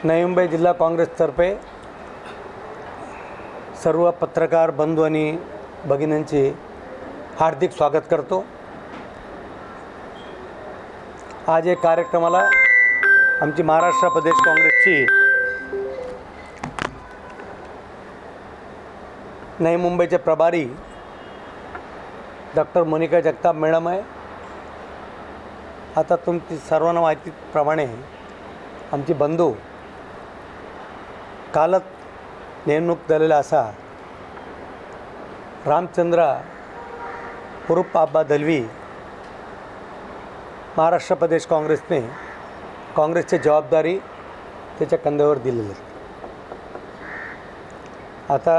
नवी मुंबई जिल्हा काँग्रेसतर्फे सर्व पत्रकार बंधू आणि भगिनींचे हार्दिक स्वागत करतो। आज एक कार्यक्रमाला आमची महाराष्ट्र प्रदेश काँग्रेसची नवी मुंबईचे प्रभारी डॉक्टर मोनिका जगताप मॅडम आहे। आता तुमची सर्वांना माहितीप्रमाणे आमची बंधू कालच नेमणूक झालेला असा रामचंद्र उर्फ आबा दलवी महाराष्ट्र प्रदेश काँग्रेसने काँग्रेसची जबाबदारी त्याच्या कंधावर दिलेली आहे। आता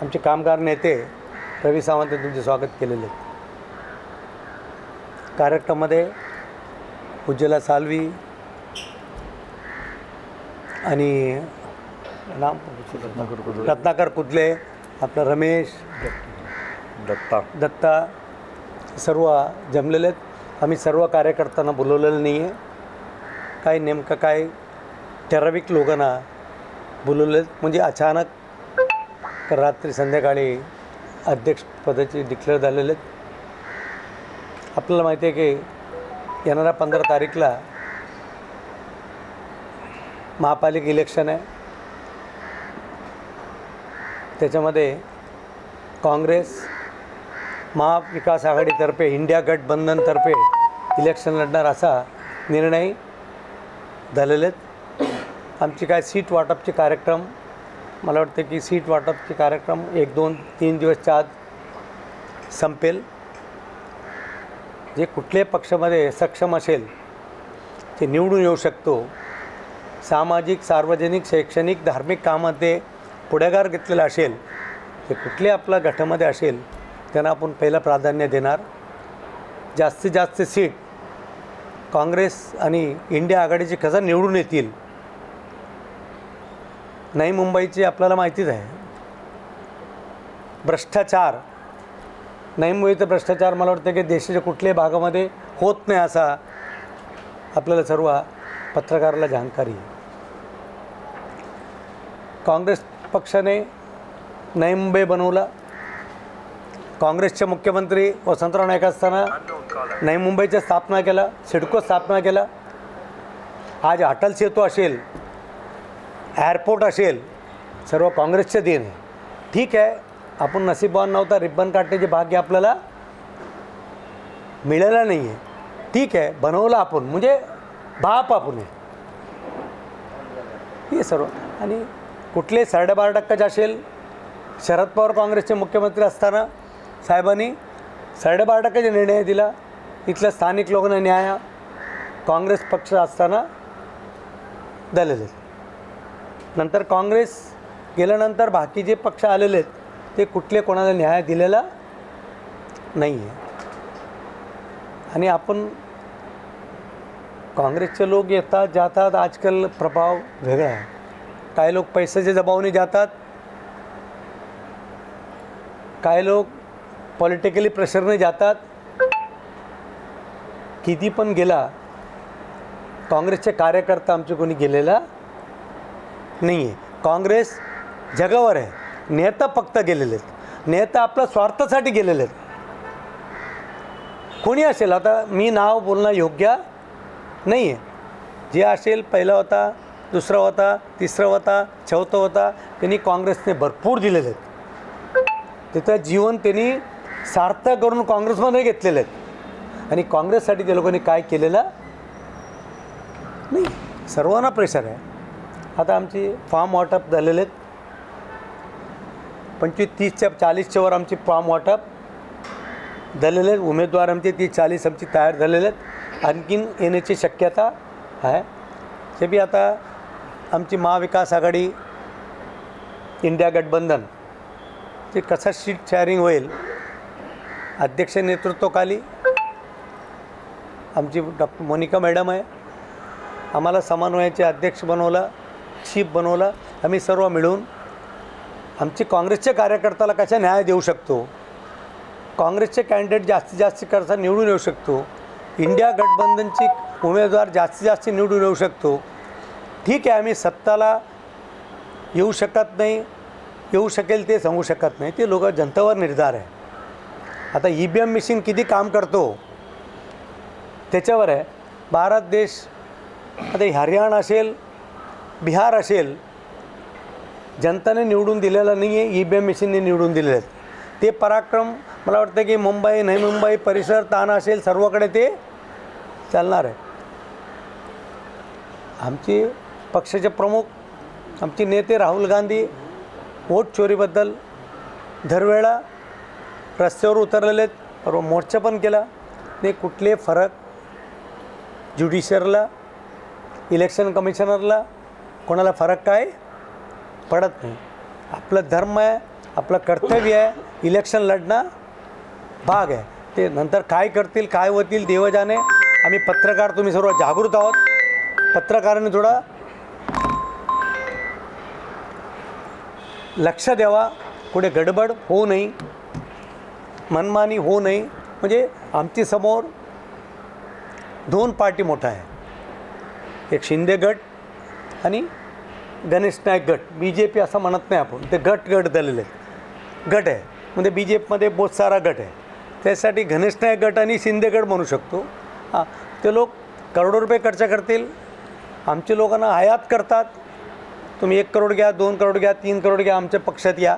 आमचे कामगार नेते रवी सावंत तुमचे स्वागत केलेले आहे। कार्यक्रमामध्ये उज्ज्वला सालवी आणि नाम रत्नाकर कुदले, आपलं रमेश दत्ता सर्व जमलेले आहेत। आम्ही सर्व कार्यकर्त्यांना बोलवलेलं नाही आहे, काही नेमकं काय ठराविक लोकांना बोलवले म्हणजे अचानक रात्री संध्याकाळी अध्यक्षपदाचे डिक्लेअर झालेले आहेत। आपल्याला माहिती आहे की येणाऱ्या 15 तारीखला महापालिका इलेक्शन आहे। त्याच्यामध्ये काँग्रेस महाविकास आघाडीतर्फे इंडिया गठबंधनतर्फे इलेक्शन लढणार असा निर्णय झालेले आहेत। आमची काय सीट वाटपचे कार्यक्रम, मला वाटतं की सीट वाटपचे कार्यक्रम 1, 2, 3 दिवसच्या आत संपेल। जे कुठल्याही पक्षामध्ये सक्षम असेल ते निवडून येऊ शकतो। सामाजिक, सार्वजनिक, शैक्षणिक, धार्मिक कामामध्ये पुढाकार घेतलेला असेल, ते कुठले आपल्या गटामध्ये असेल त्यांना आपण पहिलं प्राधान्य देणार। जास्तीत जास्त सीट काँग्रेस आणि इंडिया आघाडीचे कसं निवडून येतील। नवी मुंबईची आपल्याला माहितीच आहे, भ्रष्टाचार, नवी मुंबईचा भ्रष्टाचार मला वाटतं की देशाच्या कुठल्याही भागामध्ये होत नाही असा आपल्याला सर्व पत्रकाराला जानकारी आहे। काँग्रेस पक्षाने नवी मुंबई बनवला। काँग्रेसचे मुख्यमंत्री वसंतराव नाईक असताना नवी मुंबईची स्थापना केला, सिडको स्थापना केला। आज अटल सेतू असेल, एअरपोर्ट असेल, सर्व काँग्रेसचे देण आहे। ठीक आहे, आपण नशीबवान नव्हता, रिबन काढण्याचे भाग्य आपल्याला मिळालं नाही आहे। ठीक आहे, बनवलं आपण म्हणजे बाप आपण आहे हे सर्व। आणि कुठले 12.5% असेल, शरद पवार काँग्रेसचे मुख्यमंत्री असताना साहेबांनी 12.5% निर्णय दिला। इथल्या स्थानिक लोकांना न्याय काँग्रेस पक्ष असताना झालेले। नंतर काँग्रेस गेल्यानंतर बाकी जे पक्ष आलेले आहेत ते कुठले कोणाला न्याय दिलेला नाही आहे। आणि आपण काँग्रेसचे लोक येतात जातात, आजकाल प्रभाव वेगळा आहे। काही लोक पैशाच्या दबावाने जातात, काही लोक पॉलिटिकली प्रेशरने जातात। किती पण गेला, काँग्रेसचे कार्यकर्ता आमचे कोणी गेलेला नाही आहे। काँग्रेस जगावर आहे, नेता फक्त गेलेले आहेत, नेता आपल्या स्वार्थासाठी गेलेले आहेत। कोणी असेल, आता मी नाव बोलणं योग्य नाही आहे। जे असेल, पहिला होता, दुसरा होता, तिसरा होता, चौथा होता, त्यांनी काँग्रेसने भरपूर दिलेले आहेत। त्याचं जीवन त्यांनी सार्थक करून काँग्रेसमध्ये घेतलेले आहेत आणि काँग्रेससाठी ते लोकांनी काय केलेलं नाही। सर्वांना प्रेशर आहे। आता आमची फॉर्म वाटप झालेले आहेत, 25, 30, 40च्या वर आमची फॉर्म वाटप झालेले आहेत। उमेदवार आमचे 30-40 आमची तयार झालेले आहेत, आणखीन येण्याची शक्यता आहे। ते बी आता आमची महाविकास आघाडी इंडिया गठबंधन ते कसं सीट शेअरिंग होईल, अध्यक्ष नेतृत्वाखाली आमची डॉक्टर मोनिका मॅडम आहे। आम्हाला समन्वयाचे अध्यक्ष बनवला, चीफ बनवला। आम्ही सर्व मिळून आमची काँग्रेसच्या कार्यकर्त्याला कशा न्याय देऊ शकतो, काँग्रेसचे कॅन्डिडेट जास्तीत जास्त कसा निवडून येऊ शकतो, इंडिया गठबंधनची उमेदवार जास्तीत जास्त निवडून येऊ शकतो, ठीक आहे, आम्ही सत्ताला येऊ शकत नाही, येऊ शकेल ते सांगू शकत नाही, ते लोक जनतेवर निर्धार आहे. आता EVM मशीन किती काम करतो त्याच्यावर आहे. भारत देश आता हरियाणा असेल, बिहार असेल, जनताने निवडून दिलेलं नाही आहे, EVM मशीनने निवडून दिलेले आहेत. ते पराक्रम मला वाटतं की मुंबई, नवी मुंबई परिसर, ताना असेल, सर्वकडे ते चालणार आहे. आमचे पक्षाचे प्रमुख, आमचे नेते राहुल गांधी वोट चोरीबद्दल दरवेळा रस्त्यावर उतरलेले आहेत. परवा मोर्चा पण केला. ते कुठले फरक ज्युडिशियरला, इलेक्शन कमिशनरला, कोणाला फरक काय पडत नाही. आपलं धर्म आहे, आपलं कर्तव्य आहे, इलेक्शन लढणं भाग आहे. ते नंतर काय करतील, काय होतील देव जाणे. आम्ही पत्रकार, तुम्ही सर्व जागृत आहोत. पत्रकारांनी थोडा लक्ष द्यावा, कुठे गडबड होऊ नये, मनमानी होऊ नये. म्हणजे आमची समोर दोन पार्टी मोठा आहे, एक शिंदे गट आणि गणेश नाईक गट. BJP असं म्हणत नाही आपण, ते गट झालेले गट आहे. म्हणजे BJPमध्ये बहुत सारा गट आहे. त्यासाठी गणेश नाईक गट आणि शिंदे गट म्हणू शकतो. हां, ते लोक करोडो रुपये खर्च करतील, आमचे लोकांना आयात करतात. तुम्ही 1 करोड घ्या, 2 करोड घ्या, 3 करोड घ्या, आमच्या पक्षात या.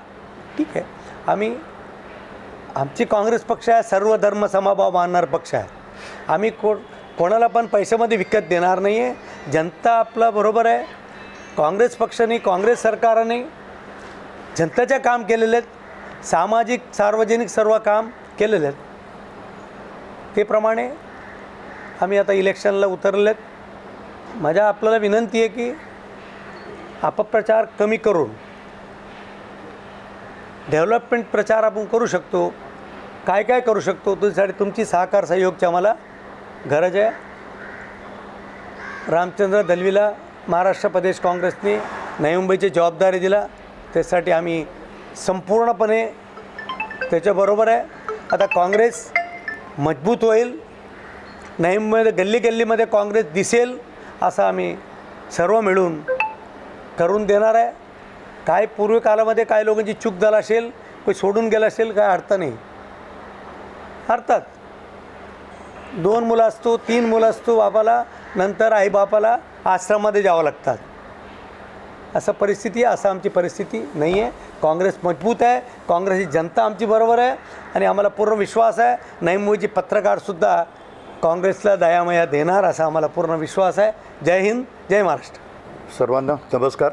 ठीक आहे, आमची काँग्रेस पक्ष आहे, सर्व धर्म समभाव मानणारा पक्ष आहे. आम्ही कोणाला पण पैशामध्ये विकत देणार नाही आहे. जनता आपला बरोबर आहे. काँग्रेस पक्षाने, काँग्रेस सरकारने जनतेचे काम केलेले आहेत, सामाजिक सार्वजनिक सर्व काम केलेले आहेत. त्याप्रमाणे आम्ही आता इलेक्शनला उतरले आहेत. आपल्याला विनंती आहे की अपप्रचार कमी करून डेव्हलपमेंट प्रचार आपण करू शकतो. काय काय करू शकतो त्यासाठी तुमची सहकार सहयोगची आम्हाला गरज आहे. रामचंद्र दलवीला महाराष्ट्र प्रदेश काँग्रेसने नवी मुंबईची जबाबदारी दिला, त्यासाठी आम्ही संपूर्णपणे त्याच्याबरोबर आहे. आता काँग्रेस मजबूत होईल, नवी मुंबईमध्ये गल्ली गल्लीमध्ये काँग्रेस दिसेल, असं आम्ही सर्व मिळून करून देणार आहे. काय पूर्वी काळामध्ये काय लोकांची चूक झाला असेल, कोणी सोडून गेला असेल, काय अर्थ नाही. अर्थात 2 मुलं असतो, 3 मुलं असतो बापाला, नंतर आईबापाला आश्रमामध्ये जावं लागतात. असं परिस्थिती आहे. असं आमची परिस्थिती नाही आहे. काँग्रेस मजबूत आहे, काँग्रेसची जनता आमची बरोबर आहे आणि आम्हाला पूर्ण विश्वास आहे. नवी मुंबईचे पत्रकारसुद्धा काँग्रेसला दयामया देणार असा आम्हाला पूर्ण विश्वास आहे. जय हिंद, जय महाराष्ट्र. सर्वांना नमस्कार.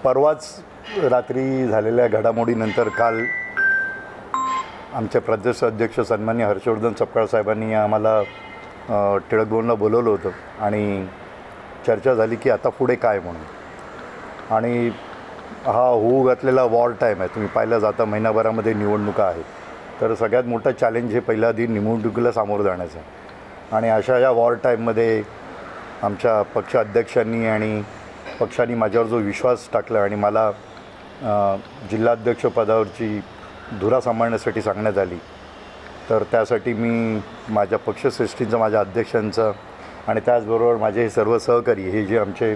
परवाच रात्री झालेल्या घडामोडीनंतर काल आमचे प्रदेश अध्यक्ष सन्माननीय हर्षवर्धन सपकाळ साहेबांनी आम्हाला टिळक भवनला बोलवलं होतं आणि चर्चा झाली की आता पुढे काय म्हणून. आणि हा होऊ घातलेला वॉर टाईम आहे. तुम्ही पाहिलं जाता महिनाभरामध्ये निवडणुका आहेत, तर सगळ्यात मोठं चॅलेंज हे पहिल्या आधी निवडणुकीला सामोरं जाण्याचं आहे. आणि अशा या वॉर टाईममध्ये आमच्या पक्षाध्यक्षांनी आणि पक्षाने माझ्यावर जो विश्वास टाकला आणि मला जिल्हाध्यक्षपदावरची धुरा सांभाळण्यासाठी सांगण्यात आली, तर त्यासाठी मी माझ्या पक्षश्रेष्ठींचं, माझ्या अध्यक्षांचं आणि त्याचबरोबर माझे हे सर्व सहकारी, हे जे आमचे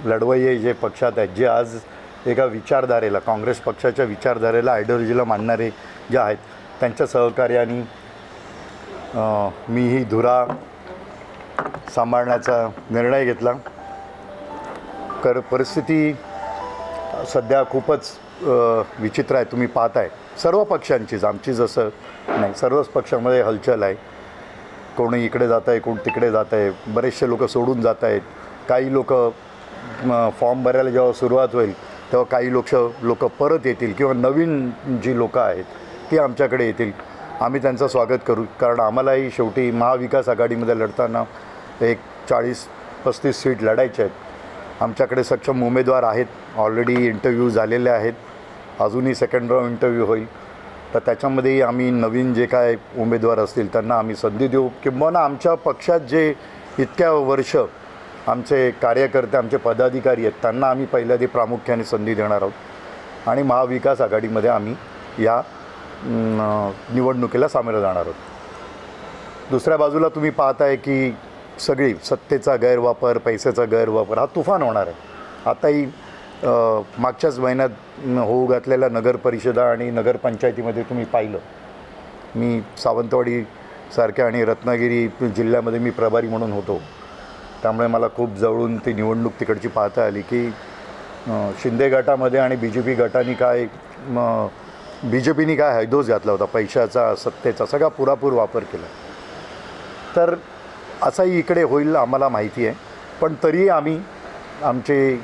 लढवय्ये जे पक्षात आहेत, जे आज एका विचारधारेला, काँग्रेस पक्षाच्या विचारधारेला, आयडिओलॉजीला मानणारे जे आहेत, त्यांच्या सहकार्याने मी ही धुरा सांभाळण्याचा निर्णय घेतला. परिस्थिती सध्या खूपच विचित्र आहे. तुम्ही पाहताय सर्व पक्षांचीच, आमची जसं नाही, सर्वच पक्षामध्ये हलचल आहे. कोणी इकडे जात आहे, कोण तिकडे जात आहे, बरेचसे लोक सोडून जात आहेत. काही लोक फॉर्म भरायला जेव्हा सुरुवात होईल तेव्हा काही लोक परत येतील किंवा नवीन जी लोकं आहेत ती आमच्याकडे येतील. आम्ही त्यांचं स्वागत करू, कारण आम्हालाही शेवटी महाविकास आघाडीमध्ये लढताना एक 40-35 सीट लढायचे आहेत. आमच्याकडे सक्षम उमेदवार आहेत, ऑलरेडी इंटरव्ह्यू झालेले आहेत, अजूनही सेकंड राऊंड इंटरव्ह्यू होईल. तर त्याच्यामध्येही आम्ही नवीन जे काय उमेदवार असतील त्यांना आम्ही संधी देऊ. किंबहुना आमच्या पक्षात जे इतक्या वर्ष आमचे कार्यकर्ते, आमचे पदाधिकारी आहेत, त्यांना आम्ही पहिल्या आधी प्रामुख्याने संधी देणार आहोत आणि महाविकास आघाडीमध्ये आम्ही या निवडणुकीला सामोरं जाणार आहोत. दुसऱ्या बाजूला तुम्ही पाहताय की सगळी सत्तेचा गैरवापर, पैशाचा गैरवापर हा तुफान होणार आहे. आताही मागच्याच महिन्यात होऊ घातलेल्या नगरपरिषदा आणि नगरपंचायतीमध्ये तुम्ही पाहिलं, मी सावंतवाडीसारख्या आणि रत्नागिरी जिल्ह्यामध्ये मी प्रभारी म्हणून होतो, त्यामुळे मला खूप जवळून ती निवडणूक तिकडची पाहता आली की शिंदे गटामध्ये आणि BJP गटाने काय BJPने काय हैदोस घातला होता, पैशाचा, सत्तेचा सगळा पुरापूर वापर केला. तर असाही इकडे होईल आम्हाला माहिती आहे, पण तरीही आम्ही आमचे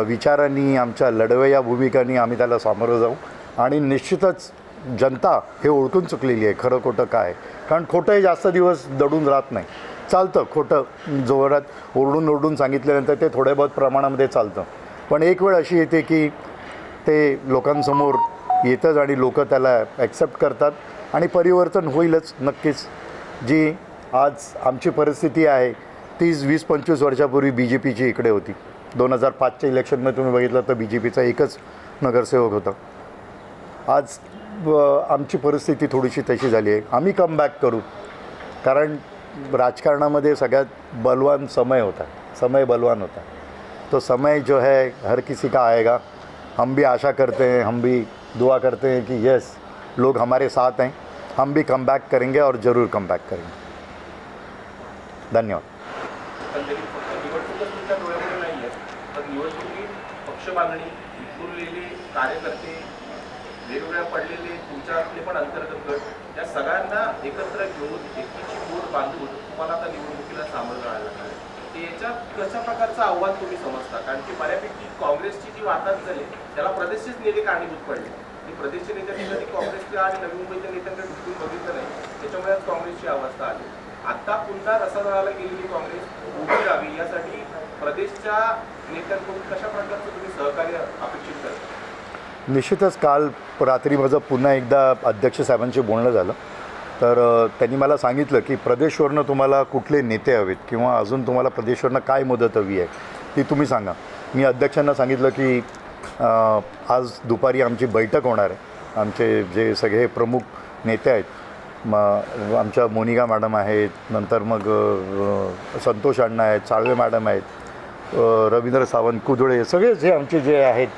विचारांनी, आमच्या लढवय्या भूमिकांनी आम्ही त्याला सामोरं जाऊ. आणि निश्चितच जनता हे ओळखून चुकलेली आहे खरं खोटं काय. कारण खोटंही जास्त दिवस दडून राहत नाही. चालतं खोटं जोरात ओरडून सांगितल्यानंतर ते थोड्या बहुत प्रमाणामध्ये चालतं, पण एक वेळ अशी येते की ते लोकांसमोर येतंच आणि लोक त्याला ॲक्सेप्ट करतात आणि परिवर्तन होईलच नक्कीच. जी आज आमची परिस्थिती आहे तीच 20-25 वर्षापूर्वी BJPची इकडे होती. 2005च्या इलेक्शनमध्ये तुम्ही बघितलं तर BJPचा एकच नगरसेवक होता. आज आमची परिस्थिती थोडीशी तशी झाली आहे. आम्ही कमबॅक करू, कारण राजकारणामध्ये सगळ्यात बलवान समय होता, समय बलवान होता. तो समय जो है हर किसी का आएगा. हम भी आशा करते हैं, हम भी दुआ करते हैं कि यस लोग हमारे साथ हैं, हम भी कम बैक करेंगे और ज़रूर कम बैक करेंगे. धन्यवाद. पण तरी फक्त निवडणूकच तुमच्या डोळ्यामध्ये नाही आहे, तर निवडणुकीत पक्ष बांधणी, विखुरलेले कार्यकर्ते, वेगवेगळ्या पडलेले तुमच्यातले पण अंतर्गत गट, या सगळ्यांना एकत्र घेऊन एकीची बोट बांधून तुम्हाला आता निवडणुकीला सामोरं जायला लागणार आहे. याच्यात कशा प्रकारचं आव्हान तुम्ही समजता? कारण की बऱ्यापैकी काँग्रेसची जी वाताहत झाली त्याला प्रदेशचेच नेते कारणीभूत पडले. आणि प्रदेशचे नेत्यांनी कधी काँग्रेसच्या आणि नवी मुंबईच्या नेत्यांकडे ढुकून बघितलं नाही, त्याच्यामुळे आज काँग्रेसची अवस्था आली. आता पुन्हा रसातळाला गेलेली काँग्रेस उभी राहावी यासाठी प्रदेशच्या नेत्यांकडून कशा प्रकारचं तुम्ही सहकार्य अपेक्षित करता? निश्चितच काल रात्री माझं पुन्हा एकदा अध्यक्ष साहेबांशी बोलणं झालं, तर त्यांनी मला सांगितलं की प्रदेशवरनं तुम्हाला कुठले नेते हवेत किंवा अजून तुम्हाला प्रदेशवरनं काय मदत हवी आहे ती तुम्ही सांगा. मी अध्यक्षांना सांगितलं की आज दुपारी आमची बैठक होणार आहे. आमचे जे सगळे प्रमुख नेते आहेत, आमच्या मोनिका मॅडम आहेत, नंतर मग संतोष अण्णा आहेत, साळवे मॅडम आहेत, रवींद्र सावंत, कुदळे, सगळे जे आमचे जे आहेत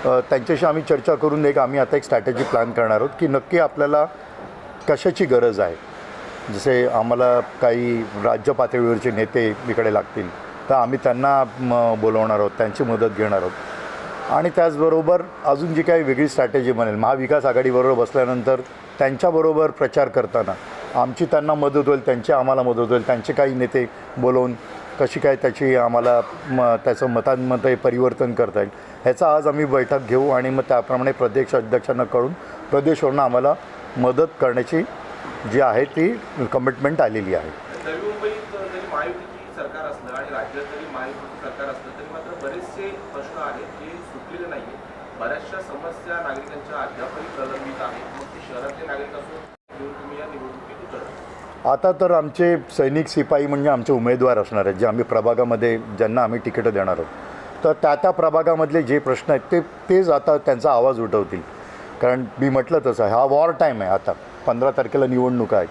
त्यांच्याशी आम्ही चर्चा करून आम्ही आता एक स्ट्रॅटेजी प्लॅन करणार आहोत की नक्की आपल्याला कशाची गरज आहे. जसे आम्हाला काही राज्य पातळीवरचे नेते इकडे लागतील तर आम्ही त्यांना बोलवणार आहोत, त्यांची मदत घेणार आहोत. आणि त्याचबरोबर अजून जी काही वेगळी स्ट्रॅटेजी बनेल, महाविकास आघाडीबरोबर बसल्यानंतर त्यांच्याबरोबर प्रचार करताना आमची त्यांना मदत होईल, त्यांची आम्हाला मदत होईल. त्यांचे काही नेते बोलवून कशी काय त्याची आम्हाला त्याचं मतांमध्ये परिवर्तन करता येईल ह्याचा आज आम्ही बैठक घेऊ आणि मग त्याप्रमाणे प्रदेश अध्यक्षांना कळून प्रदेशवरून आम्हाला मदत करण्याची जी आहे ती कमिटमेंट आलेली आहे. नवी मुंबईत जरी महायुतीची सरकार असलं आणि राज्यात जरी महायुतीचं सरकार असलं तरी मात्र बरेचसे प्रश्न आहेत जे सुटलेले नाही आहेत. बऱ्याचशा समस्या नागरिकांच्या अद्यापही प्रलंबित आहेत. मग ते शहरातले नागरिक असो घेऊन तुम्ही या निवडणुकीत उतरता. आता तर आमचे सैनिक शिपाई म्हणजे आमचे उमेदवार असणार आहेत, जे आम्ही प्रभागामध्ये ज्यांना आम्ही तिकीटं देणार आहोत. तर त्या प्रभागामधले जे प्रश्न आहेत तेच आता त्यांचा आवाज उठवतील. कारण मी म्हटलं तसं हा वॉर टाईम आहे. आता 15 तारखेला निवडणुका आहेत,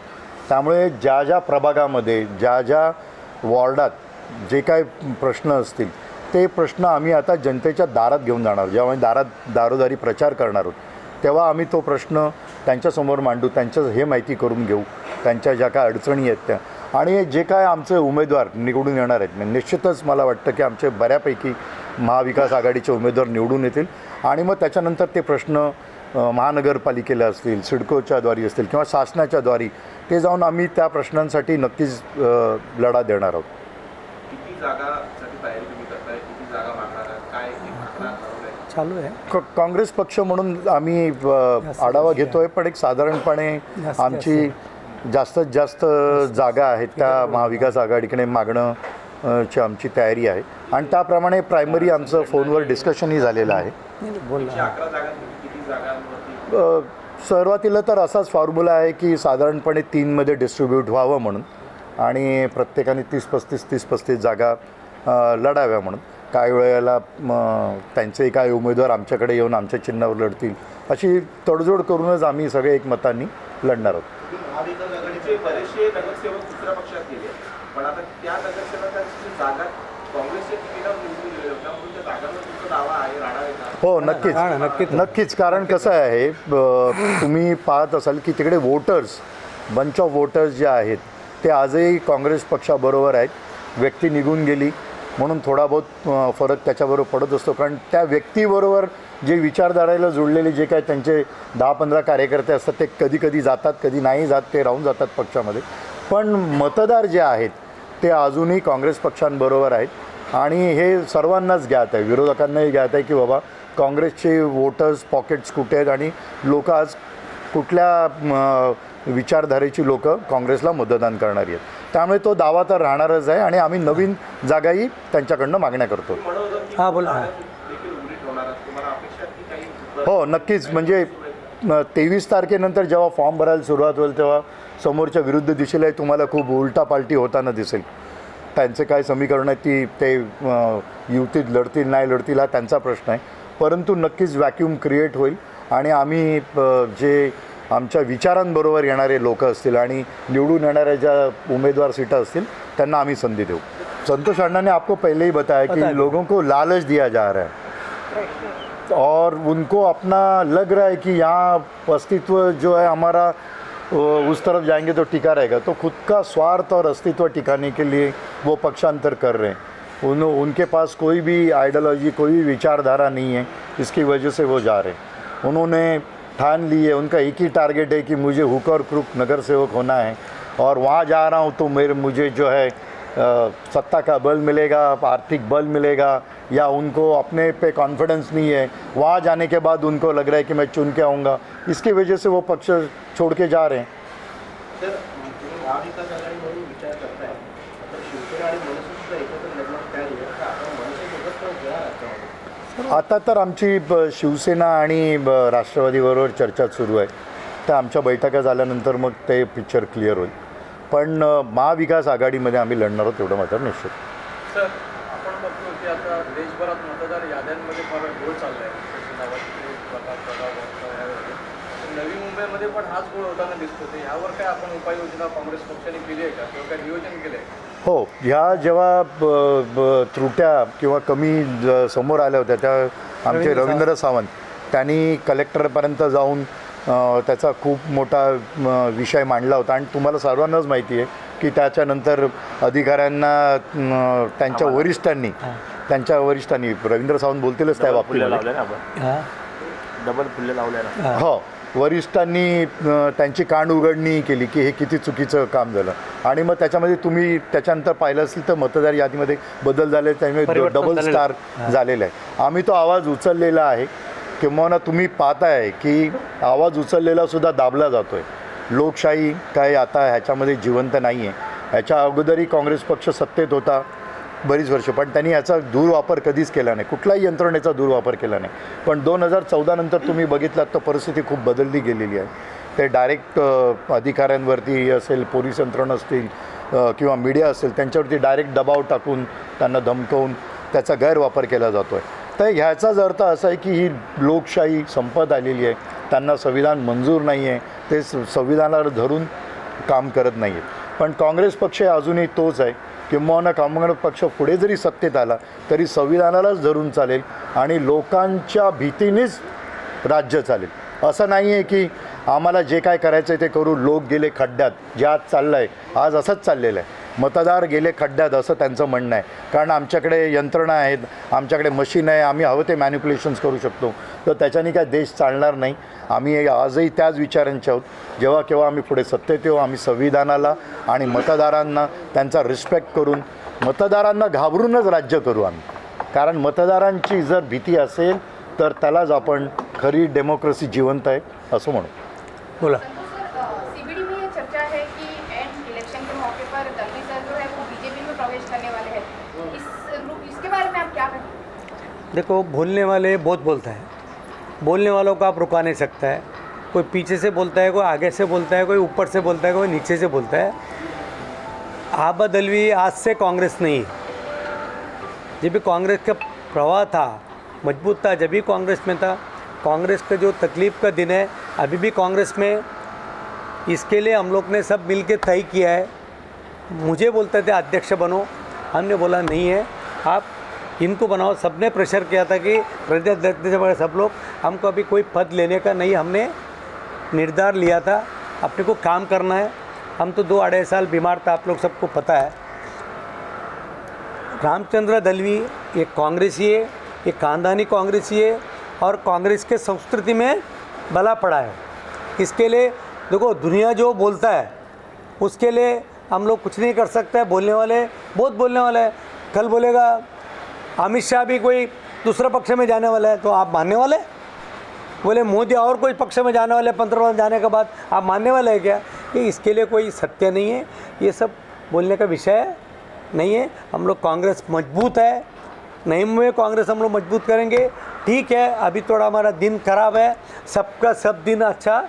त्यामुळे ज्या ज्या प्रभागामध्ये ज्या ज्या वॉर्डात जे काय प्रश्न असतील ते प्रश्न आम्ही आता जनतेच्या दारात घेऊन जाणार. जेव्हा आम्ही दारोदारी प्रचार करणार आहोत तेव्हा आम्ही तो प्रश्न त्यांच्यासमोर मांडू, त्यांचं हे माहिती करून घेऊ, त्यांच्या ज्या काय अडचणी आहेत त्या. आणि जे काय आमचे उमेदवार निवडून येणार आहेत, निश्चितच मला वाटतं की आमचे बऱ्यापैकी महाविकास आघाडीचे उमेदवार निवडून येतील. आणि मग त्याच्यानंतर ते प्रश्न महानगरपालिकेला असतील, सिडकोच्या द्वारी असतील किंवा शासनाच्या द्वारी ते जाऊन आम्ही त्या प्रश्नांसाठी नक्कीच लढा देणार आहोत. किती जागासाठी तयारी तुम्ही करताय? किती जागा मागणार आहात? काय चालू आहे. काँग्रेस पक्ष म्हणून आम्ही आढावा घेतोय, पण एक साधारणपणे आमची जास्तीत जास्त जागा आहेत त्या महाविकास आघाडीकडे मागणं ची आमची तयारी आहे. आणि त्याप्रमाणे प्रायमरी आमचं फोनवर डिस्कशनही झालेलं आहे. सुरुवातीला तर असाच फॉर्म्युला आहे की साधारणपणे 3मध्ये डिस्ट्रीब्यूट व्हावं म्हणून आणि प्रत्येकाने 30-35 जागा लढाव्या म्हणून. काही वेळेला त्यांचे काही उमेदवार आमच्याकडे येऊन आमच्या चिन्हावर लढतील, अशी तडजोड करूनच आम्ही सगळे एकमतांनी लढणार आहोत. बरेचसे नगरसेवक दुसऱ्या पक्षात गेले पण आता त्या नगरसेवकांची जागा काँग्रेसच्या तिकिटावर निवडून दिलेल्या होत्या म्हणून त्या जागांवर तुमचा दावा आहे राहणार आहे का? हो नक्कीच हा ना, नक्कीच. नक्कीच. कारण कसं आहे तुम्ही पाहत असाल की तिकडे वोटर्स बंच ऑफ वोटर्स जे आहेत ते आजही काँग्रेस पक्षाबरोबर आहेत. व्यक्ती निघून गेली म्हणून थोडा बहुत फरक त्याच्याबरोबर पडत असतो, कारण त्या व्यक्तीबरोबर जे विचारधाराला जुळलेले जे काय त्यांचे 10-15 कार्यकर्ते असतात ते कधी कधी जातात, कधी नाही जात, ते राहून जातात पक्षामध्ये. पण मतदार जे आहेत ते अजूनही काँग्रेस पक्षांबरोबर आहेत आणि हे सर्वांनाच ज्ञात आहे, विरोधकांनाही ज्ञात आहे की बाबा काँग्रेसचे वोटर्स पॉकेट्स कुठे आहेत आणि लोक आज कुठल्या विचारधारेची लोक काँग्रेसला मतदान करणारी आहेत. त्यामुळे तो दावा तर राहणारच आहे आणि आम्ही नवीन जागाही त्यांच्याकडनं मागण्या करतो. म्हणत होतं की हां बोला. देखील उघडीत होणार आहेत. तुम्हाला अपेक्षा आहे की काही हो नक्कीच. म्हणजे 23 तारखेनंतर जेव्हा फॉर्म भरायला सुरुवात होईल तेव्हा समोरच्या विरुद्ध दिशेला तुम्हाला खूप उलटापालटी होताना दिसेल. त्यांचे काय समीकरण आहेत ती ते युतीत लढतील नाही लढतील हा त्यांचा प्रश्न आहे, परंतु नक्कीच व्हॅक्यूम क्रिएट होईल आणि आम्ही जे आमच्या विचारांबरोबर येणारे लोक असतील आणि निवडून येणाऱ्या ज्या उमेदवार सीटा असतील त्यांना आम्ही संधी देऊ. संतोष अण्णा ने आपको पहले ही बताया कि लोगों को लालच दिया जा रहा है और उनको अपना लग रहा है कि यहाँ अस्तित्व जो है हमारा उस तरफ जाएंगे तो टिका रहेगा, तो खुद का स्वार्थ और अस्तित्व टिकाने के लिए वो पक्षांतर कर रहे हैं. उनके पास कोई भी आइडियोलॉजी कोई भी विचारधारा नहीं है, इसकी वजह से वो जा रहे हैं. उन्होंने ठान ली है, उनका एक ही टारगेट है कि मुझे हुक और क्रुक नगर सेवक होना है और वहाँ जा रहा हूँ तो मुझे जो है सत्ता का बल मिलेगा, आर्थिक बल मिलेगा, या उनको अपने पे कॉन्फिडेंस नहीं है, वहाँ जाने के बाद उनको लग रहा है कि मैं चुन के आऊँगा, इसकी वजह से वो पक्ष छोड़ के जा रहे हैं. तर तुम्ही महाविकास आघाडी म्हणून विचार करताय, तर शिवसेना आणि मनसे सुद्धा एकत्र लढण्याची तयारी आहे का? आपण मनसेसोबत पण घेणार आहात? आता तर आमची शिवसेना आणि राष्ट्रवादीबरोबर चर्चा सुरू आहे. त्या आमच्या बैठका झाल्यानंतर मग ते पिक्चर क्लिअर होईल. पण महाविकास आघाडीमध्ये आम्ही लढणार आहोत एवढं मात्र निश्चित. सर आपण बघतो की आता देशभरात मतदार याद्यांमध्ये फार गोळ चालला आहे. नवी मुंबईमध्ये पण हाच गोळ होताना दिसतो. ते यावर काय आपण उपाययोजना काँग्रेस पक्षाने केली आहे का किंवा काय नियोजन केलं आहे? हो, ह्या जेव्हा त्रुट्या किंवा कमी समोर आल्या होत्या त्या आमचे रवींद्र सावंत त्यांनी कलेक्टरपर्यंत जाऊन त्याचा खूप मोठा विषय मांडला होता आणि तुम्हाला सर्वांनाच माहिती आहे की त्याच्यानंतर अधिकाऱ्यांना त्यांच्या वरिष्ठांनी रवींद्र सावंत बोलतीलच त्या बाबतीत डबल फुल्ले लावले ना. हो, वरिष्ठांनी त्यांची कान उघडणी केली की हे किती चुकीचं काम झालं आणि मग त्याच्यामध्ये तुम्ही त्याच्यानंतर पाहिलं असेल तर मतदार यादीमध्ये बदल झाले, त्यामुळे डबल स्टार झालेला आहे. आम्ही तो आवाज उचललेला आहे. किंवा तुम्ही पाहताय की आवाज उचललेला सुद्धा दाबला जातो आहे. लोकशाही काय आता ह्याच्यामध्ये जिवंत नाही आहे. ह्याच्या अगोदरही काँग्रेस पक्ष सत्तेत होता बरीच वर्ष, पण त्यांनी याचा दुर्वापर कधीच केला नाही, कुठल्याही यंत्रणेचा दुर्वापर केला नाही. पण 2014 नंतर तुम्ही बघितलात तर परिस्थिती खूप बदलली गेलेली आहे. ते डायरेक्ट अधिकाऱ्यांवरती असेल, पोलीस यंत्रणा असतील किंवा मीडिया असेल त्यांच्यावरती डायरेक्ट दबाव टाकून त्यांना धमकवून त्याचा गैरवापर केला जातो आहे. तर ह्याचाच अर्थ असा आहे की ही लोकशाही संपत आलेली आहे. त्यांना संविधान मंजूर नाही आहे, ते संविधानाला धरून काम करत नाही आहेत. पण काँग्रेस पक्ष अजूनही तोच आहे. किंवा काँग्रेस पक्ष पुढे जरी सत्तेत आला तरी संविधानालाच धरून चालेल आणि लोकांच्या भीतीनेच राज्य चालेल. असं नाही आहे की आम्हाला जे काय करायचं आहे ते करू, लोक गेले खड्ड्यात, जे आज चाललं आहे आज असंच चाललेलं आहे. मतदार गेले खड्ड्यात असं त्यांचं म्हणणं आहे. कारण आमच्याकडे यंत्रणा आहेत, आमच्याकडे मशीन आहे, आम्ही हवं ते मॅन्युप्युलेशन्स करू शकतो. तर त्याच्याने काय देश चालणार नाही. आम्ही आजही त्याच विचारांचे आहोत. जेव्हा केव्हा आम्ही पुढे सत्तेत येऊ आम्ही संविधानाला आणि मतदारांना त्यांचा रिस्पेक्ट करून मतदारांना घाबरूनच राज्य करू आम्ही. कारण मतदारांची जर भीती असेल तर त्यालाच आपण खरी डेमोक्रेसी जिवंत आहे असं म्हणू. बोला. सीबीडी में ये चर्चा है कि एंड इलेक्शन के मौके पर दलवी सर जो है वो बीजेपी में प्रवेश करने वाले हैं. इसके बारे में आप क्या कहें? देखो, बोलने वाले बहुत बोलता है, बोलने वालों को आप रुका नहीं सकता है. कोई पीछे से बोलता है, कोई आगे से बोलता है, कोई ऊपर से बोलता है, कोई नीचे से बोलता है. आबा दलवी आज से कांग्रेस नहीं है. जब भी कांग्रेस का प्रवाह था, मजबूत था, जब भी कांग्रेस में था, कांग्रेस का जो तकलीफ़ का दिन है अभी भी कांग्रेस में. इसके लिए हम लोग ने सब मिल के तय किया है मुझे बोलते थे अध्यक्ष बनो, हमने बोला नहीं है, आप इनको बनाओ। सबने प्रेशर किया था कि प्रदेश अध्यक्ष से बड़े सब लोग, हमको अभी कोई पद लेने का नहीं, हमने निर्धार लिया था अपने को काम करना है। हम तो 2-2.5 साल बीमार था, आप लोग सबको पता है। रामचंद्र दलवी एक कांग्रेसी है, एक खानदानी कांग्रेसी है और कांग्रेस के संस्कृति में भला पड़ा है। इसके लिए देखो, दुनिया जो बोलता है उसके लिए हम लोग कुछ नहीं कर सकते हैं। बोलने वाले बहुत बोलने वाले हैं। कल बोलेगा अमित शाह भी कोई दूसरा पक्ष में जाने वाला है, तो आप मानने वाले? बोले मोदी और कोई पक्ष में जाने वाले, पंतप्रधान जाने के बाद आप मानने वाले हैं क्या? ये इसके लिए कोई सत्य नहीं है, ये सब बोलने का विषय नहीं है। हम लोग कांग्रेस मजबूत है, नहीं में कांग्रेस हम लोग मजबूत करेंगे। ठीक है, अभी थोड़ा हमारा दिन खराब है, सबका सब दिन अच्छा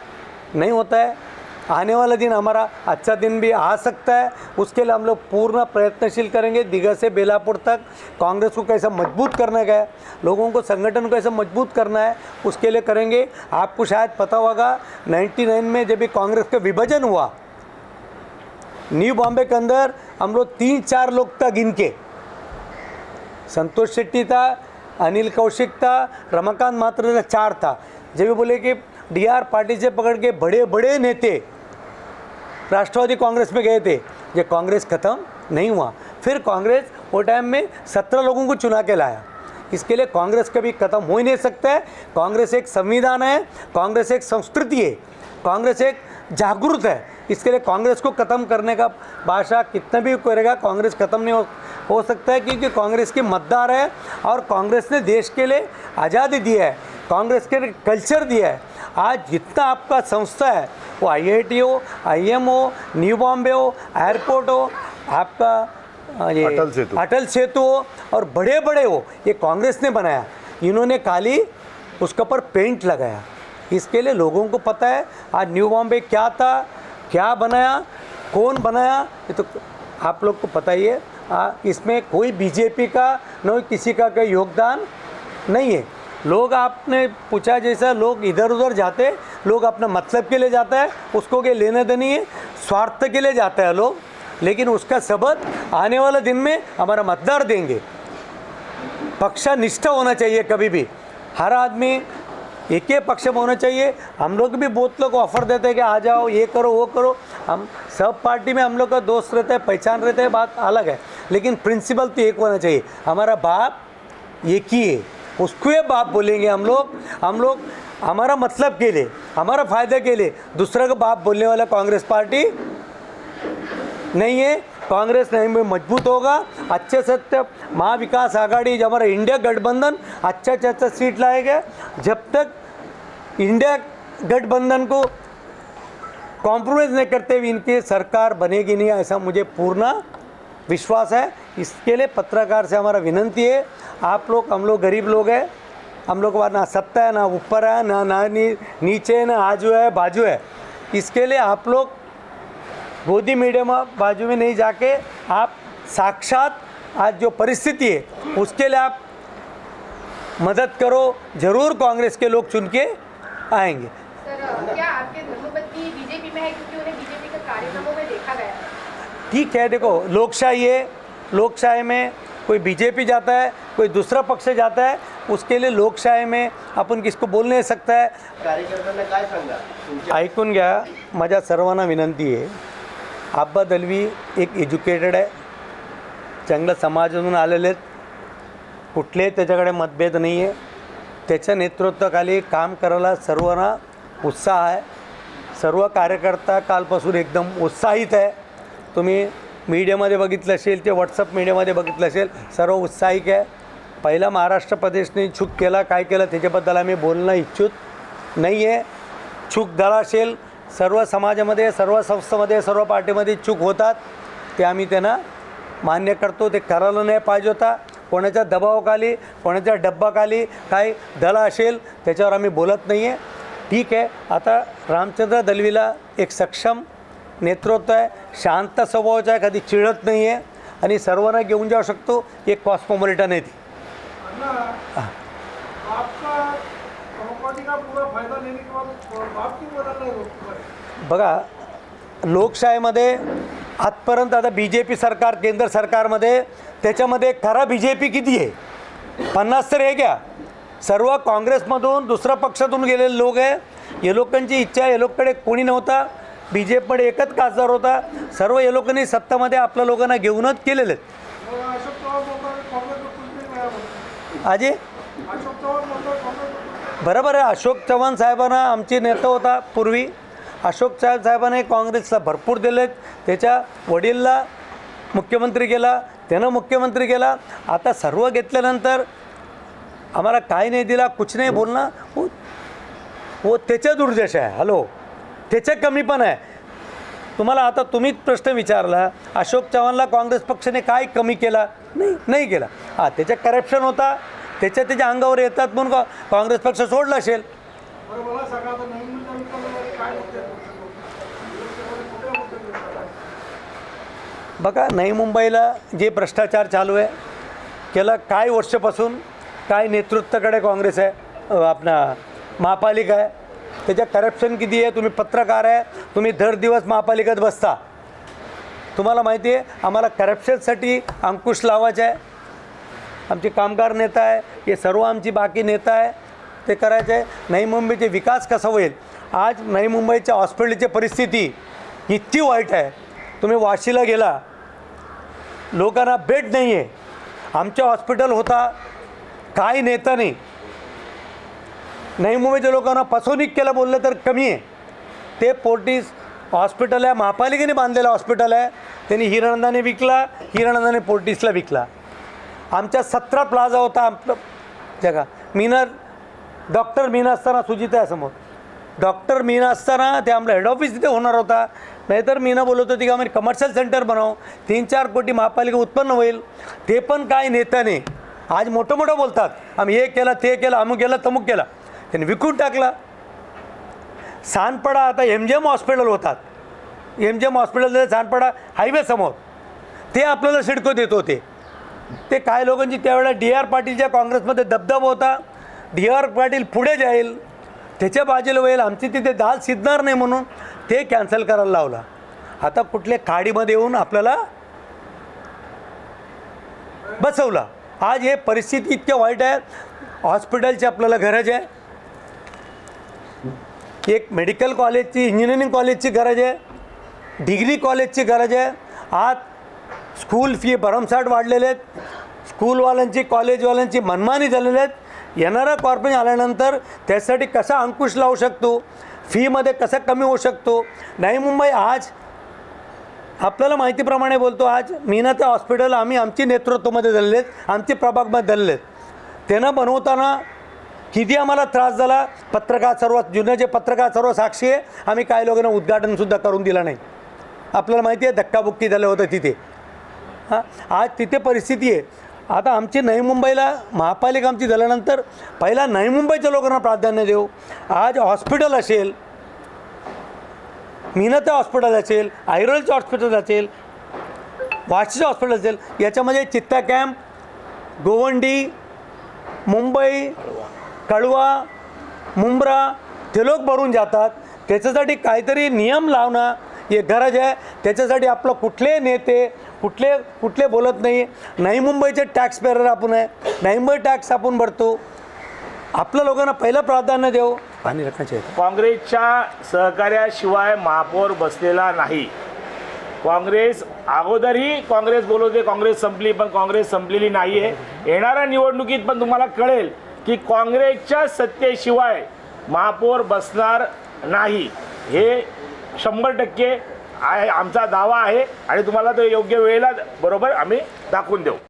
नहीं होता है। आने वाला दिन हमारा अच्छा दिन भी आ सकता है, उसके लिए हम लोग पूर्ण प्रयत्नशील करेंगे। दिघा से बेलापुर तक कांग्रेस को कैसा मजबूत करने का है, लोगों को संगठन को कैसे मजबूत करना है, उसके लिए करेंगे। आपको शायद पता होगा 99 में जब भी कांग्रेस का विभाजन हुआ, न्यू बॉम्बे के अंदर हम लोग 3-4 लोग था गिन के, संतोष शेट्टी था, अनिल कौशिक था, रमाकांत मात्र 4 था। जब भी बोले कि डीआर पार्टी से पकड़ के बड़े बड़े नेते राष्ट्रवादी कांग्रेस में गए थे, ये कांग्रेस ख़त्म नहीं हुआ। फिर कांग्रेस वो टाइम में 17 लोगों को चुना के लाया। इसके लिए कांग्रेस कभी ख़त्म हो ही नहीं सकता है। कांग्रेस एक संविधान है, कांग्रेस एक संस्कृति है, कांग्रेस एक जागरूक है। इसके लिए कांग्रेस को ख़त्म करने का भाषा कितना भी करेगा, कांग्रेस ख़त्म नहीं हो सकता है, क्योंकि कांग्रेस की मतदार है और कांग्रेस ने देश के लिए आज़ादी दी है, कांग्रेस के लिए कल्चर दिया है। आज जितना आपका संस्था है, वो IIT हो, IIM हो, न्यू बॉम्बे हो, एयरपोर्ट हो, आपका ये अटल सेतु हो और बड़े बड़े हो, ये कांग्रेस ने बनाया। इन्होंने खाली उसके ऊपर पेंट लगाया। इसके लिए लोगों को पता है आज न्यू बॉम्बे क्या था, क्या बनाया, कौन बनाया, ये तो आप लोग को पता ही है। इसमें कोई बीजेपी का न किसी का कोई योगदान नहीं है। लोग आपने पूछा जैसा लोग इधर उधर जाते, लोग अपना मतलब के लिए जाता है, उसको के लेने देनी है, स्वार्थ के लिए जाता है लोग, लेकिन उसका सबक आने वाले दिन में हमारा मतदार देंगे। पक्षनिष्ठ होना चाहिए, कभी भी हर आदमी एक ही पक्ष में होना चाहिए। हम लोग भी बहुत लोग ऑफर देते हैं कि आ जाओ, ये करो, वो करो। हम सब पार्टी में हम लोग का दोस्त रहता है, पहचान रहते हैं, बात अलग है, लेकिन प्रिंसिपल तो एक होना चाहिए। हमारा बाप एक ही है, उसको ये बाप बोलेंगे हम लोग हमारा मतलब के लिए, हमारा फ़ायदे के लिए। दूसरा का बाप बोलने वाला कांग्रेस पार्टी नहीं है। कांग्रेस नहीं में मजबूत होगा, अच्छे से महाविकास आघाड़ी जो हमारा इंडिया गठबंधन अच्छा सीट लाएगा। जब तक इंडिया गठबंधन को कॉम्प्रोमाइज़ नहीं करते हुए इनकी सरकार बनेगी नहीं, ऐसा मुझे पूर्ण विश्वास है। इसके लिए पत्रकार से हमारा विनंती है, आप लोग, हम लोग गरीब लोग हैं, हम लोग के पास ना सत्ता है, ना ऊपर है, ना नीचे है, ना आजू है बाजू है। इसके लिए आप लोग गोदी मीडियम बाजू में नहीं जाके आप साक्षात आज जो परिस्थिति है उसके लिए आप मदद करो। ज़रूर कांग्रेस के लोग चुन के आएंगे। सर, क्या आपके धर्मपत्नी बीजेपी में है, क्योंकि उन्हें बीजेपी के कार्यक्रमों में देखा गया है? ठीक है, देखो लोकशाही है, लोकशाही में कोई बीजेपी जाता है, कोई दूसरा पक्ष जाता है, उसके लिए लोकशाही में अपन किसको बोल नाही सकता है। कार्यकर्त्यांना काय सांगा? ऐकून घ्या, माझ्या सर्वांना विनंती आहे, आब्बा दलवी एक एज्युकेटेड आहे, चांगल्या समाजातून आलेले आहेत, कुठलेही त्याच्याकडे मतभेद नाही आहे, त्याच्या नेतृत्वाखाली काम करायला सर्वांना उत्साह आहे, सर्व कार्यकर्ता कालपासून एकदम उत्साहित आहे। तुम्ही मीडियामध्ये बघितलं असेल, ते व्हॉट्सअप मीडियामध्ये बघितलं असेल, सर्व उत्साहिक आहे। पहिला महाराष्ट्र प्रदेशने चूक केला, काय केलं त्याच्याबद्दल आम्ही बोलणं इच्छुक नाही आहे। चूक झाला असेल, सर्व समाजामध्ये, सर्व संस्थांमध्ये, सर्व पार्टीमध्ये चूक होतात, ते आम्ही त्यांना मान्य करतो। ते करायला नाही पाहिजे होता, कोणाच्या दबावाखाली, कोणाच्या डब्बाखाली काही झाला असेल त्याच्यावर आम्ही बोलत नाही आहे। ठीक आहे, आता रामचंद्र दलवीला एक सक्षम नेतृत्व आहे, शांत स्वभावाचा आहे, कधी चिडत नाही आहे आणि सर्वांना घेऊन जाऊ शकतो, एक कॉस्मोपॉलिटन आहे ती। बघा, लोकशाहीमध्ये आजपर्यंत आता BJP सरकार केंद्र सरकारमध्ये त्याच्यामध्ये खरा BJP किती आहे? 50 तर हे घ्या. सर्व काँग्रेसमधून दुसऱ्या पक्षातून गेलेले लोक आहे. हे लोकांची इच्छा, हे लोकांकडे कोणी नव्हता. BJPकडे एकच खासदार होता. सर्व हे लोकांनी सत्तामध्ये आपल्या लोकांना घेऊनच केलेले आहेत. आजी बरोबर आहे. अशोक चव्हाण साहेबांना आमचे नेता होता पूर्वी. अशोक साहेबांनी काँग्रेसला भरपूर दिलेत. त्याच्या वडीलला मुख्यमंत्री केला, त्यानं मुख्यमंत्री केला. आता सर्व घेतल्यानंतर आम्हाला काय नाही दिला, कुछ नाही बोलणं हो त्याच्या दुर्दशा आहे. हॅलो, त्याच्या कमी पण आहे. तुम्हाला आता तुम्हीच प्रश्न विचारला, अशोक चव्हाणला काँग्रेस पक्षाने काय कमी केला? नाही केला. हां, त्याच्या करप्शन होता, त्याच्या अंगावर येतात म्हणून काँग्रेस पक्ष सोडला असेल. बघा, नवी मुंबईला जे भ्रष्टाचार चालू आहे केला काय वर्षापासून, काय नेतृत्वाकडे काँग्रेस आहे, आपला महापालिका आहे, त्याच्या करप्शन किती आहे. तुम्ही पत्रकार आहे, तुम्ही दर दिवस महापालिकेत बसता. तुम्हाला माहिती आहे आम्हाला करप्शनसाठी अंकुश लावायचा आहे. आमचे कामगार नेता आहे, हे सर्व आमची बाकी नेता आहे, ते करायचे आहे. नवी मुंबईचे विकास कसा होईल. आज नवी मुंबईच्या हॉस्पिटलची परिस्थिती इतकी वाईट आहे. तुम्ही वाशीला गेला, लोकांना बेड नाही आहे. आमच्या हॉस्पिटल होता, काही नेता नाही. नवी मुंबईच्या लोकांना फसवणूक केलं बोललं तर कमी आहे. ते पोर्टिस हॉस्पिटल आहे, महापालिकेने बांधलेलं हॉस्पिटल आहे. त्यांनी हिरानंदाने विकला, हिरानंदाने पोर्टिसला विकला. आमच्या 17 प्लाझा होता आपलं जगा. डॉक्टर मीना असताना, सुजिता आहे समोर, डॉक्टर मीना असताना ते आमचं हेड ऑफिस तिथे होणार होता. नाहीतर मीना बोलत होती की आम्ही कमर्शियल सेंटर बनावू, 3-4 कोटी महापालिका उत्पन्न होईल. ते पण काय नेत्याने आज मोठं बोलतात, आम्ही हे केलं, ते केलं, अमुक केलं, तमुक केलं. त्यांनी विकून टाकला. सानपाडा आता MGM हॉस्पिटल होतात. MGM हॉस्पिटल सानपाडा हायवे समोर, ते आपल्याला सिडको देत होते. ते काय लोकांची त्यावेळेला DR पाटीलच्या काँग्रेसमध्ये दबदबा होता. DR पाटील पुढे जाईल, त्याच्या बाजूला होईल, आमची तिथे दाल शिजणार नाही म्हणून ते कॅन्सल करायला लावला. आता कुठल्या खाडीमध्ये येऊन आपल्याला बसवला. आज हे परिस्थिती इतक्या वाईट आहे. हॉस्पिटलची आपल्याला गरज आहे, एक मेडिकल कॉलेजची, इंजिनिअरिंग कॉलेजची गरज आहे, डिग्री कॉलेजची गरज आहे. आज स्कूल फी भरमसाठ वाढलेले आहेत. स्कूलवाल्यांची, कॉलेजवाल्यांची मनमानी झालेली आहेत. येणारा कॉर्पोरेशन आल्यानंतर त्यासाठी कसा अंकुश लावू शकतो, फीमध्ये कसं कमी होऊ शकतो. नवी मुंबई आज आपल्याला माहितीप्रमाणे बोलतो, आज मीनाचं हॉस्पिटल आम्ही आमची नेतृत्वामध्ये झालेले आहेत, आमची प्रभागमध्ये झालेले आहेत. त्यानं बनवताना किती आम्हाला त्रास झाला. पत्रकार सर्व जुन्याचे पत्रकार सर्व साक्षी आहे. आम्ही काही लोकांना उद्घाटनसुद्धा करून दिलं नाही. आपल्याला माहिती आहे धक्काबुक्की झालं होतं तिथे. हां, आज तिथे परिस्थिती आहे. आता आमची नवी मुंबईला महापालिका आमची झाल्यानंतर पहिला नवी मुंबईच्या लोकांना प्राधान्य देऊ. आज हॉस्पिटल असेल, मीनाचं हॉस्पिटल असेल, आयुर्वेदचं हॉस्पिटल असेल, वाशीचं हॉस्पिटल असेल, याच्यामध्ये चित्ता कॅम्प, गोवंडी, मुंबई, कळवा, मुंब्रा ते लोक भरून जातात. त्याच्यासाठी काहीतरी नियम लावणं हे गरज आहे. त्याच्यासाठी आपलं कुठले नेते कुठले बोलत नाही. नवी मुंबईचे टॅक्स पेअर आपण आहे, नवी मुंबई टॅक्स आपण भरतो. आपल्या लोकांना पहिलं प्राधान्य देऊ. पाणी रखण्याचे काँग्रेसच्या सहकार्याशिवाय महापौर बसलेला नाही. काँग्रेस अगोदरही काँग्रेस बोलवते काँग्रेस संपली, पण काँग्रेस संपलेली नाही आहे. येणाऱ्या निवडणुकीत पण तुम्हाला कळेल की काँग्रेसच्या सत्तेशिवाय महापौर बसणार नाही. हे 100% आमचा दावा आहे आणि तुम्हाला तो योग्य वेळेला बरोबर आम्ही दाखवून देऊ.